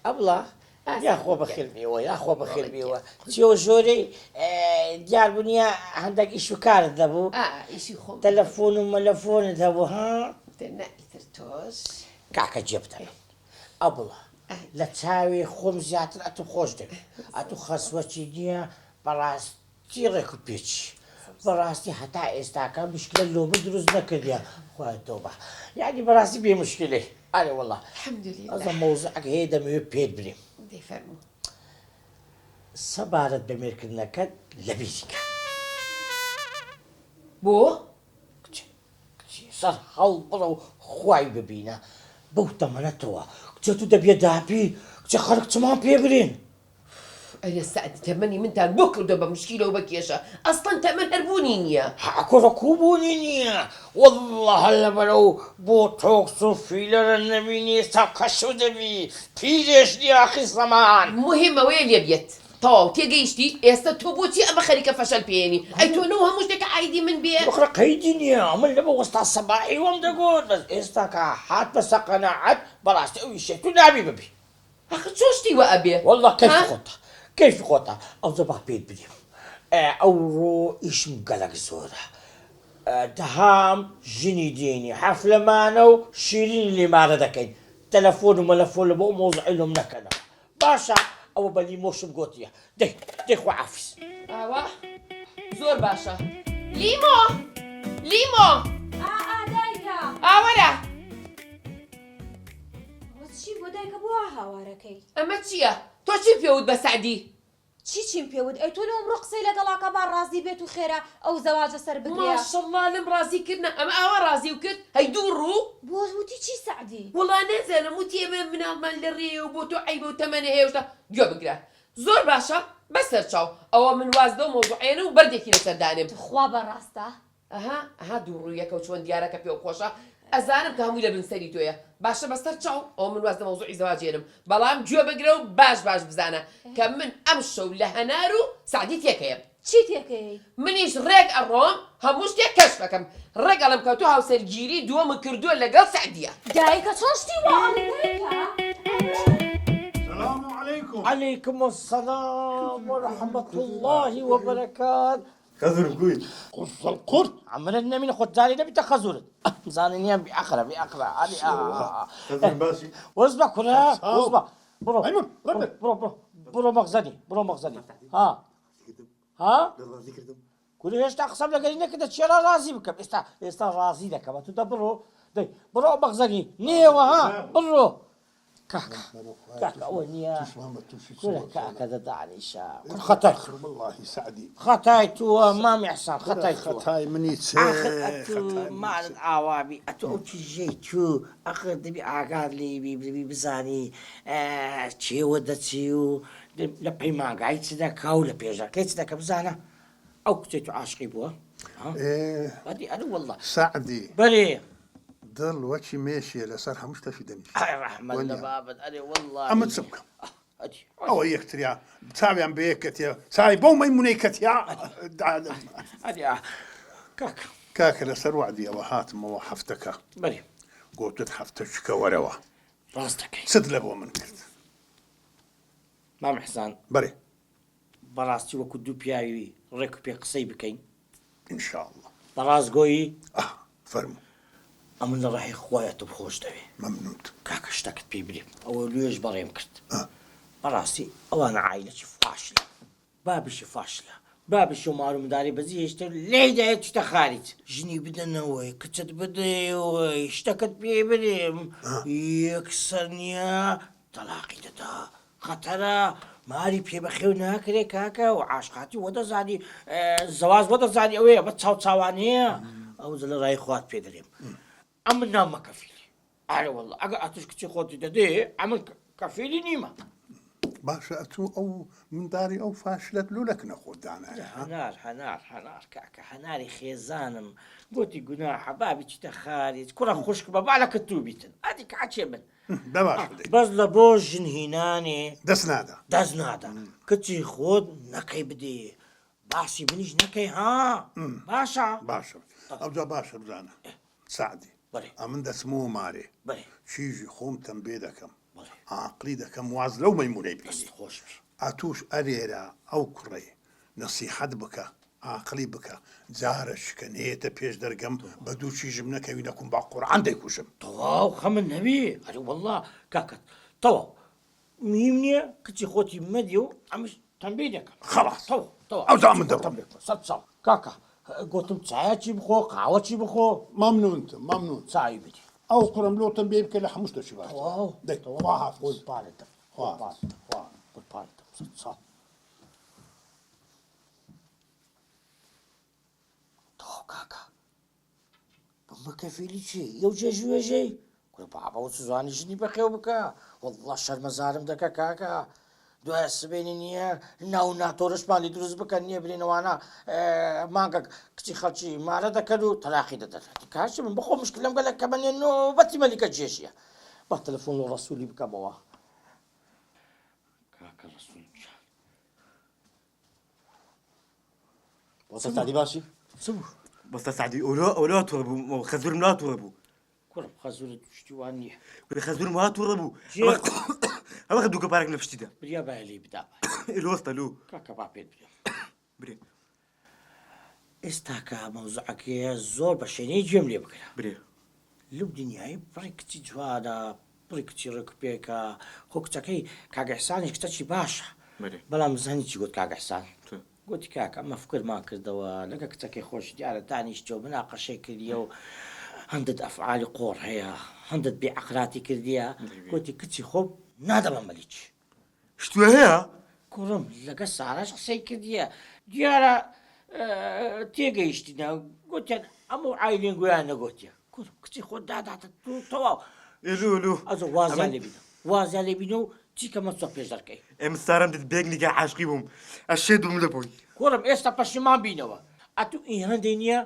ئەبڵە یاخۆ بەخێربیەوە یاخۆ بەخێربیەوە چیەوە ژۆرەی دیاربوونیە هەندێک ئیش و کارت دەبوو تەلەفۆن و مەلەفۆنت هەبوو ها نائیتر تۆش کاکە جێبتەوێت ئەبڵە لە چاوی خۆم زیاتر ئەتو خۆش دەوێت ئەتو خەسوەچی نییە بەڕاستی ڕێک و پێچی بەڕاستی هەتا ئێستاکە مشکلە لۆمە دروست نەکردیە خۆی تۆبە یعنی بەڕاستی بێ مشکلێ ئارێ وەڵڵا ئەزە مەوزعەکە هەیە دەمەوێت پێت بریم سەبارەت بە مێرکردنەکەت لە بیریکە بۆ؟ سەر هەڵ بڕە و خوای ببینە بەو تەمەنەتەوە کچە تو دەبێت داپی کچە خەڵک چمان پێ برین ئەرێ سەعدی تەمەنی منتان بۆ کردو بە مشکیلەوە بە کێشە ئەسڵەن تەمەن هەربوونی نییە حکوڕە کوبوونی نییە وەڵڵە هەر لەبەرەو بۆ تۆکس و فیلەرە نەبینی ئێستا کەشو دەبی پیرێش دیاخی زەمان مهمەوەیە لێ بێت تەواو تێگەیشتی ئێستا تۆ بۆچی ئەمە خەریکە فەشەل پێێنی ئەی تۆ نەوە هەموو شتێکە عیدی من بێ بخرە قەیدی نییە من لەبە وەستا سەباحی وەم دەگوت بەس ئێستا کە هات بە سەقەناعەت بەڕاستی ئەوی شێت و نابی ببی ئەخە چۆشتی وە ئەبێ وەڵڵە کەیفی خۆتە کەیفی خۆتە ئەو زەبا پێت بدیم ئەوڕۆ ئیشم گەلک زۆرە دەهام ژنی دێنی حەفلەمانە و شیرینی لێمارە دەکەین تەلەفۆن و مەلەفۆن لە بۆ مۆزعی لۆم نەکەنەوە باشە ئەوە بە لیمۆشم گوتیە دەی خوا عافیز ئاوا زۆر باشە لیمۆ لیمۆ دایکە ئاوەرە چی بۆ دایکە بۆ هاوارەکەی ئەمە چییە تۆ چی پێوت بە سەعدی چیم پێوت ئەی تۆ لەمڕۆ قسەی لەگەڵاکە با ڕازی بێت و خێرا ئەو زەواجە سەر بگرێ ماشەڵڵا لەم ڕازیکردنە ئەمە ئاوا ڕازی و کرد هەی دوو ڕوو بۆ وتی چی سەعدی وڵا نەزانم وتی ئێمە مناڵمان لە ڕێ و بۆ تۆ عیبە و تەمەنە هێوشتە گوێ بگرە زۆر باشە بەسەر چاو ئەوە من وازدە و مۆزوعێنە و بەردێکی لەسەردانێم خوا بەڕاستە ئەها دوو ڕوویەکە و چۆن دیارەکە پێ و خۆشە ئەزانم کە هەمووی لە بنسەری تۆیە باشە بەسەر چاو ئەو من وازدە مەوزوعی زەواجێنم بەڵام گوێ بگرە و باش بزانە کە من ئەم شەو لە هەنار و سعدی تێکەیەم چی تێکەی منیش ڕێک ئەڕۆم هەموو شتێک کەش بکەم ڕێگەڵم کە تۆ هاوسەرگیری دووەمە کردووە لەگەڵ سعدیە دایکە چۆشتی السلام عليكم. عليكم السلام ورحمة الله وبركاته خذر قوي قص القرد عملنا من خد زاني نبي تخزرت زاني بأخرى علي خذر باسي واصبع كلها واصبع برو أيمن برو مغزني ها كل ايش تقسم لك انك تشيل راسي بكم استا راسي لك ما تدبروا برو مغزني نيوه ها برو كاكا أولنيا كل كاكا دعني شا كل خطاي والله سعدي خطايتو ما محسن خطايتو خطاي مني أخذ ما العوابي أتوقي جيتو أخذ بي أعقاد لي بي بزاني تشي ودتيو لبي ما قاعد سدا كاولا بيجا كيت سدا كبزانا أو كتيتو عاشقي بوا هادي أنا والله سعدي بري ضل وجهي ماشي لصار مش تفيدني الرحمن لبابد أنا والله أما تسبك أو يكتريا سامي عم بيكتيا سامي بو ما يمونيكتيا هادي كاك لصار وعدي وهات مو حفتك بري قلت حفتك وروا راستك سد لبو من كرت ما محسن بري براستي وكدو بياوي ريكو بي قصي بكين إن شاء الله براس قوي فرمو أمن راح إخويا تبخوش دوي ممنون كاك اشتكت بيبري أو ليش بريم كرت براسي أو أنا عائلتي فاشلة بابشي فاشلة بابشي مارو مداري بزي يشتر ليه ده تخارج جني بدنا وي كتت بدي وي اشتكت بيبري يكسرنيا طلاقي دا خطرة ماري بي بخيو ناكري كاكا وعاشقاتي ودا زادي الزواج ودا زادي اوي بتصاو تصاوانية أو زل راي خوات بيدريم عمل نام كفيلي أنا والله أتوش كتير خوتي ده عمل كفيلي نيمة باشا أتو أو من داري أو فاشلت لك ناخد أنا حنار كاكا حناري خيزانم قلتي قناح بابي تخارج كره خشك بابا على كتوبيتن هذيك عشبن بس لبوج هناني دزنادا كتي خود نكي بدي باسي بنيش نكي ها باشا أبدا باشا بزانا سعدي بري أمن دسمو ماري بري شيجي خوم تنبيدكم عقلی دەکەم واز لەو مەیمونەی بینی خۆش بی ئاتوش ئەرێرە ئەو کوڕێ نەسیحەت بکە عقلی بکە جارە شکەنێتە پێش دەرگەم بە دوو چیژم نەکەوی نەکوم با قورعان دەیکوشم تەواو خەمن نەبی ئەری وەڵڵا کاکەت تەواو مهم نییە کچی خۆتی مەدی و ئەمش تەنبیه دەکەم خەڵاس تەواو ئەو زا من دەڕۆم سەد ساڵ کاکە گوتم چایەکی بخۆ قاوەچی بخۆ مەمنونتم مەمنون چاوی بدی ئەو قڕم لۆتم بێ بکە لە هەموو شتێکی باش تەواو دەی تەواو خوا حافظ. قوربانتم قوربانتم قوربانتم سەد ساڵ تەواو کاکە بمبە کەفیلی چی یەو جێژوێژەی کوێ بابە و سوزانی ژنی بەخێو بکە وەڵڵا شەرمەزارم دەکە کاکە دوایە سبێنی نییە ناو ناتۆرشمانی دروست بکەن نییە برێنەوانە مانگە کچی خەڵکی مارە دەکەن و تەلاقی دەدەن کاچی من بخۆ مشکلم گەلە کە بەنێ نۆبەتی مەلیکە جێژیە با تەلەفۆن و ڕەسوولی بکەمەوە کاکە ڕەسوول وەستە سعدی باشی چ بوو وەستە سعدی ئەولا تووڕە بوو خەزورم ناتووڕە بوو کوڕم خەزورت شتیوان نییە خەزورم وا تووڕە بوو ئەوە دووکە پارێک لە پشتیدا بریا بایە لێ بدا ئێلۆستە لۆ کاکە با پێت برێ برێ ئێستا کە مەوزوعەکەیە زۆر بە شوێنەی گوێم لێ بکرا برێ لەو دنیای پڕی کچی جوانە پڕی کچی ڕێکوپێکە خۆ کچەکەی کاگەحسانی کچەکی باشە برێ بەڵام زانی چی گوت کاگەحسان چ؟ گوتی کاکە ئەمە فکرمان کردەوە لەگە کچەکەی خۆش دیارە دانیشتەوە مناقەشەی کردیە و هەندت ئەفعالی قۆڕ هەیە هەندت بێعەقلاتی کردیە گوتی کچی خۆ نادەمە مەلیچ شتوە هەیە کوڕم لەگە ساراش قسەی کردیە دیارە تێگەیشتینە گوتیان ئەمە ئایلێن گویان نەگوتیە کوڕم کچی خۆ داداتە تەواو ئێلو ئەزە وازیان لێ بینە وازیان لێ بینە و چیکەمە چۆ پێش دەکەی ئێمە سارم دت بێک نیگە عاشقی بووم ئەشێ دوم لە بۆی کوڕم ئێستا پەشیمان بینەوە ئەتو ئین هەندێک نییە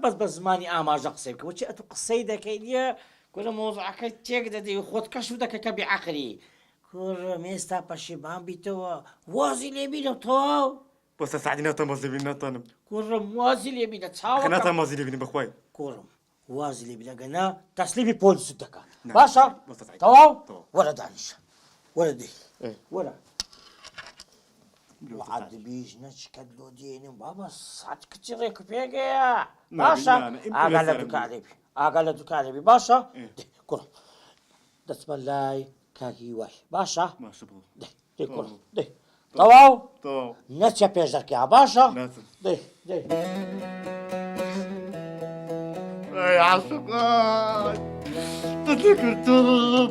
بەس بە زمانی ئاماژە قسەی بکە وچی ئەتو قسەی دەکەی نیە کوڕە مۆزوعەکە تێک دەدەی خۆت کەش و دەکە کە بێعەقلی کوڕم ئێستا پەشیمان بیتەوە وازی لێ بینە تەواو وەستە سعدی ناتان مازی ببین ناتانم کوڕم وازی لێ بینە چاوەکەم ناتان مازی لێ بینی بەخوای کوڕم وازی لێ بینەگەنا تەسلیمی پۆلیست دەکە نا، باشە بەستە سعید. تەواو تەواو. وەرە دانیشە وەرە دێ ئێ. وەرە عەدبیش نەچکەت لۆ دێنم بابە سات کچی ڕێک و پێگەیە باشە نانە، ئیم ئاگا لە پرسەرم دوکانێبی ئاگا لە دوکانێبی باشە ئێ. دێ کوڕم دەچمە لای کاکی وای باشە باشە بڵ دێ دێ کوڕم دێ تەواو تەواو نەچە پێش دەرکیا باشە ناچم. دێ دێ ئەی عاشقان دەتێ کردم